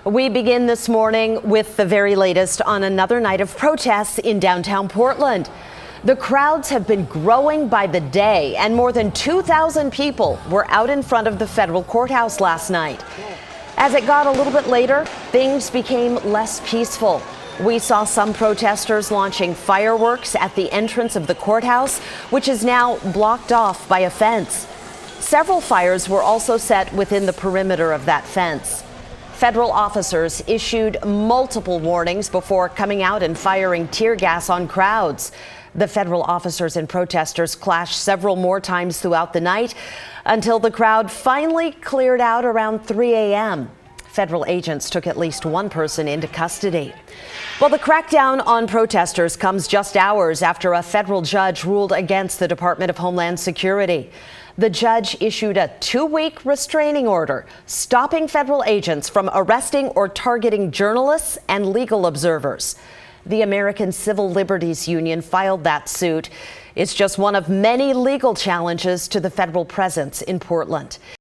We begin this morning with the very latest on another night of protests in downtown Portland. The crowds have been growing by the day, and more than 2,000 people were out in front of the federal courthouse last night. As it got a little bit later, things became less peaceful. We saw some protesters launching fireworks at the entrance of the courthouse, which is now blocked off by a fence. Several fires were also set within the perimeter of that fence. Federal officers issued multiple warnings before coming out and firing tear gas on crowds. The federal officers and protesters clashed several more times throughout the night until the crowd finally cleared out around 3 a.m. Federal agents took at least one person into custody. Well, the crackdown on protesters comes just hours after a federal judge ruled against the Department of Homeland Security. The judge issued a 2-week restraining order, stopping federal agents from arresting or targeting journalists and legal observers. The American Civil Liberties Union filed that suit. It's just one of many legal challenges to the federal presence in Portland.